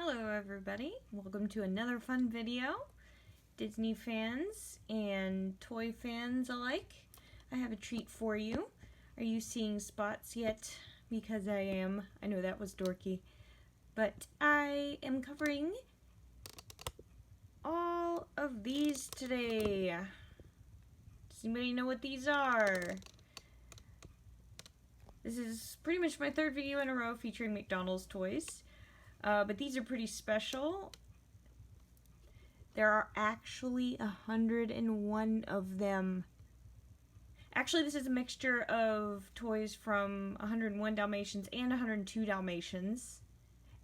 Hello everybody, welcome to another fun video. Disney fans and toy fans alike, I have a treat for you. Are you seeing spots yet? Because I am. I know that was dorky. But I am covering all of these today. Does anybody know what these are? This is pretty much my third video in a row featuring McDonald's toys. But these are pretty special. There are actually 101 of them. Actually, this is a mixture of toys from 101 Dalmatians and 102 Dalmatians.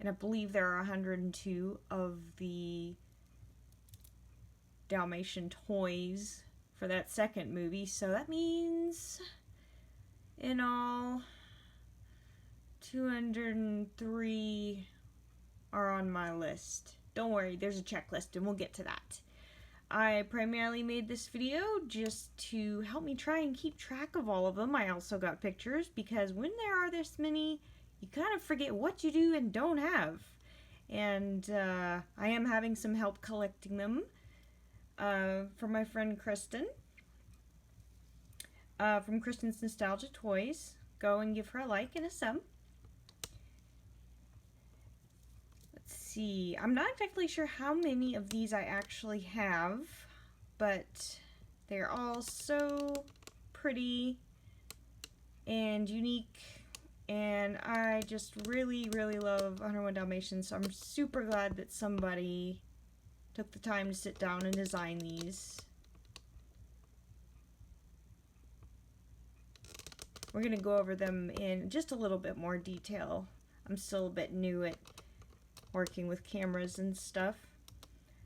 And I believe there are 102 of the Dalmatian toys for that second movie. So that means, in all, 203 are on my list. Don't worry, there's a checklist and we'll get to that. I primarily made this video just to help me try and keep track of all of them. I also got pictures because when there are this many, you kind of forget what you do and don't have. And I am having some help collecting them from my friend Kristen. From Kristen's Nostalgia Toys. Go and give her a like and a sub. See, I'm not exactly sure how many of these I actually have, but they're all so pretty and unique, and I just really love 101 Dalmatians, so I'm super glad that somebody took the time to sit down and design these. We're going to go over them in just a little bit more detail. I'm still a bit new at working with cameras and stuff.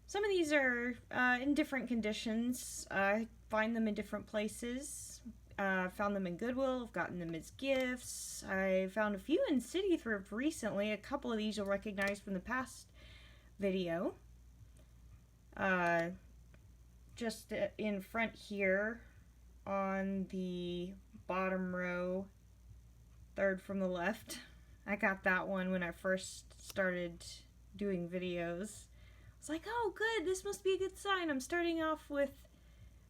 Some of these are in different conditions. I find them in different places. Found them in Goodwill. I've gotten them as gifts. I found a few in City Thrift recently. A couple of these you'll recognize from the past video. Just in front here on the bottom row, third from the left. I got that one when I first started doing videos. I was like, oh good, this must be a good sign. I'm starting off with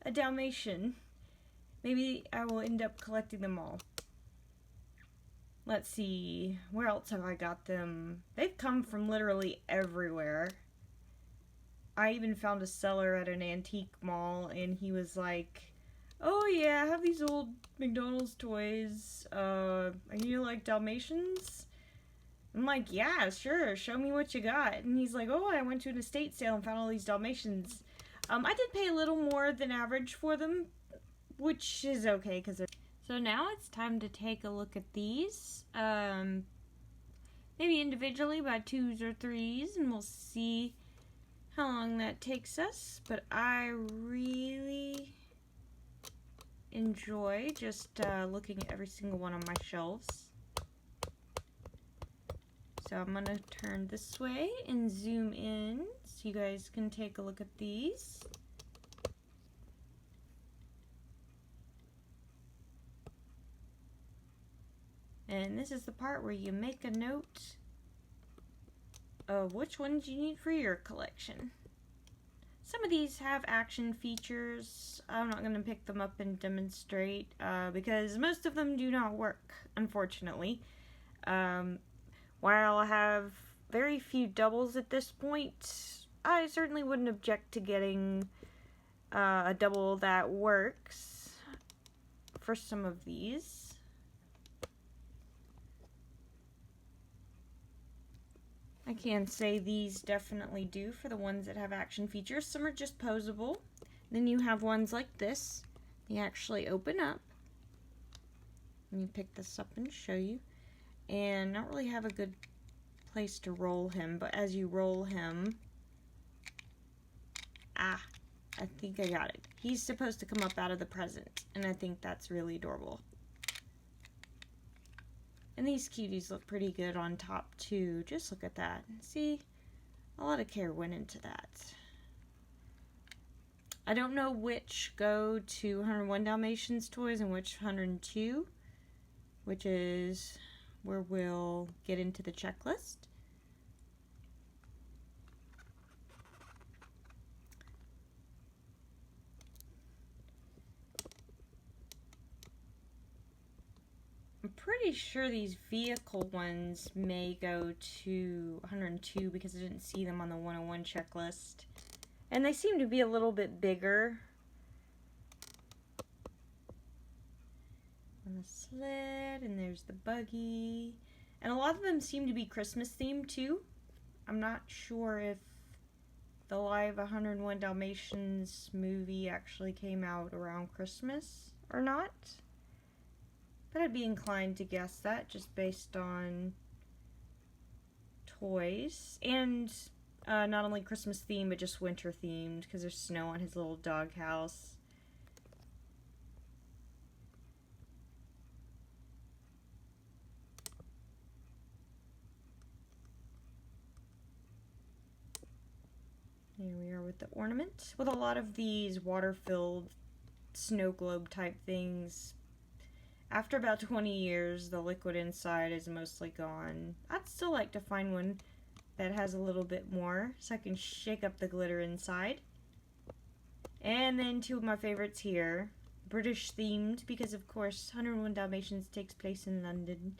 a Dalmatian. Maybe I will end up collecting them all. Let's see, where else have I got them? They've come from literally everywhere. I even found a seller at an antique mall and he was like, oh yeah, I have these old McDonald's toys. Are you like Dalmatians? I'm like, yeah, sure, show me what you got. And he's like, oh, I went to an estate sale and found all these Dalmatians. I did pay a little more than average for them, which is okay, because they're... So now it's time to take a look at these. Maybe individually by 2s or 3s, and we'll see how long that takes us. But I really enjoy just looking at every single one on my shelves. So I'm going to turn this way and zoom in so you guys can take a look at these. And this is the part where you make a note of which ones you need for your collection. Some of these have action features. I'm not going to pick them up and demonstrate because most of them do not work, unfortunately. While I have very few doubles at this point, I certainly wouldn't object to getting a double that works for some of these. I can say these definitely do for the ones that have action features. Some are just posable. Then you have ones like this. They actually open up. Let me pick this up and show you. And not really have a good place to roll him, but as you roll him, I think I got it. He's supposed to come up out of the present, and I think that's really adorable. And these cuties look pretty good on top too. Just look at that. See, a lot of care went into that. I don't know which go to 101 Dalmatians toys and which 102, which is where we'll get into the checklist. pretty sure these vehicle ones may go to 102 because I didn't see them on the 101 checklist. And they seem to be a little bit bigger. On the sled, and there's the buggy. And a lot of them seem to be Christmas themed too. I'm not sure if the live 101 Dalmatians movie actually came out around Christmas or not. But I'd be inclined to guess that just based on toys. And not only Christmas themed, but just winter themed because there's snow on his little doghouse. Here we are with the ornament. With a lot of these water-filled snow globe type things, after about 20 years, the liquid inside is mostly gone. I'd still like to find one that has a little bit more so I can shake up the glitter inside. And then two of my favorites here. British themed because of course 101 Dalmatians takes place in London.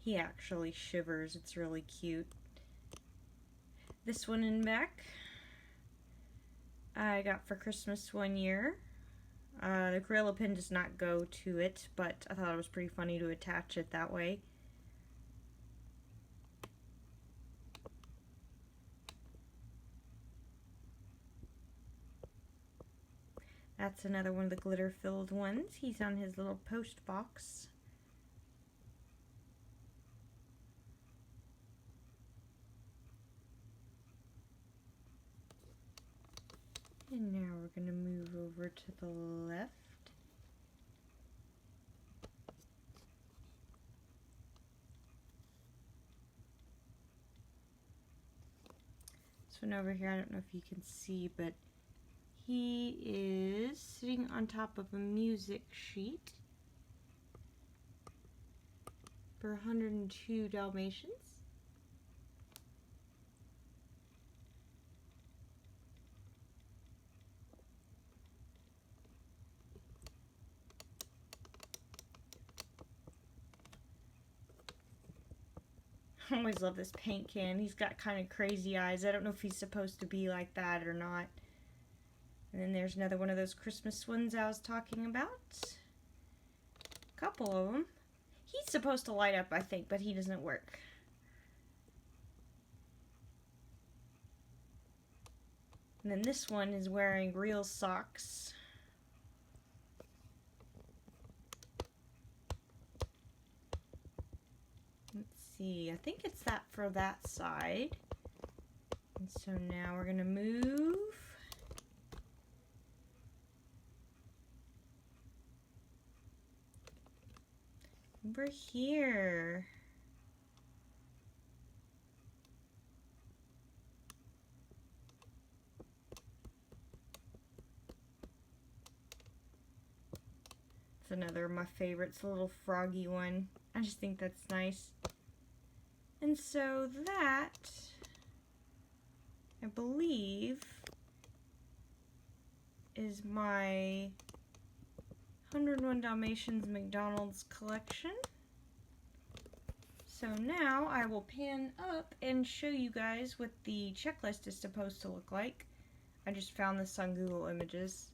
He actually shivers. It's really cute. This one in back I got for Christmas one year. The Gorilla pin does not go to it, but I thought it was pretty funny to attach it that way. That's another one of the glitter-filled ones. He's on his little post box. And now we're going to move over to the left. This one over here, I don't know if you can see, but he is sitting on top of a music sheet for 102 Dalmatians. I always love this paint can. He's got kind of crazy eyes. I don't know if he's supposed to be like that or not. And then there's another one of those Christmas ones I was talking about. A couple of them. He's supposed to light up, I think, but he doesn't work. And then this one is wearing real socks. See, I think it's that for that side. And so now we're going to move. Over here. It's another of my favorites, a little froggy one. I just think that's nice. And so that, I believe, is my 101 Dalmatians McDonald's collection. So now I will pan up and show you guys what the checklist is supposed to look like. I just found this on Google Images.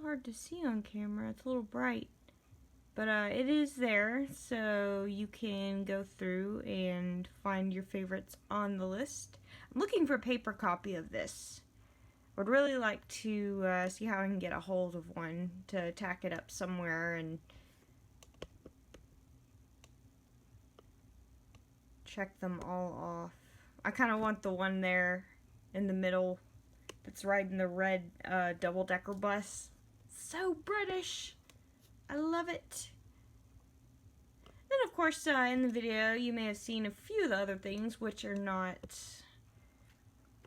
Hard to see on camera. It's a little bright, but it is there, so you can go through and find your favorites on the list. I'm looking for a paper copy of this. Would really like to see how I can get a hold of one to tack it up somewhere and check them all off. I kind of want the one there in the middle that's riding the red double-decker bus. So British. I love it. Then, of course, in the video, you may have seen a few of the other things, which are not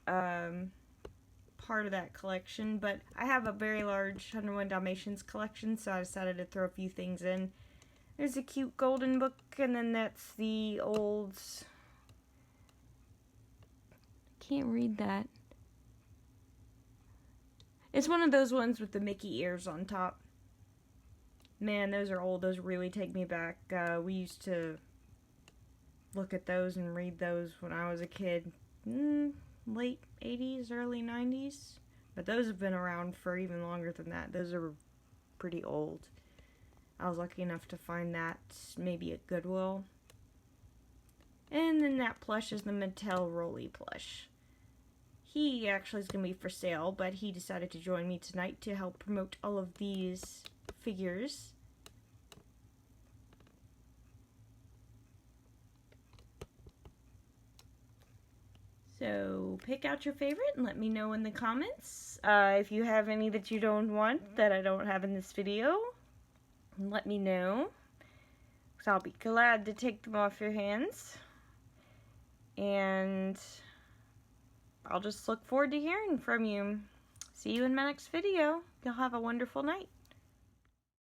part of that collection, but I have a very large 101 Dalmatians collection, so I decided to throw a few things in. There's a cute golden book, and then that's the old... Can't read that. It's one of those ones with the Mickey ears on top. Man, those are old. Those really take me back. We used to look at those and read those when I was a kid. Late 80s, early 90s. But those have been around for even longer than that. Those are pretty old. I was lucky enough to find that maybe at Goodwill. And then that plush is the Mattel Rolly plush. He actually is going to be for sale, but he decided to join me tonight to help promote all of these figures. So pick out your favorite and let me know in the comments. If you have any that you don't want that I don't have in this video, let me know, because I'll be glad to take them off your hands. And I'll just look forward to hearing from you. See you in my next video. You'll have a wonderful night.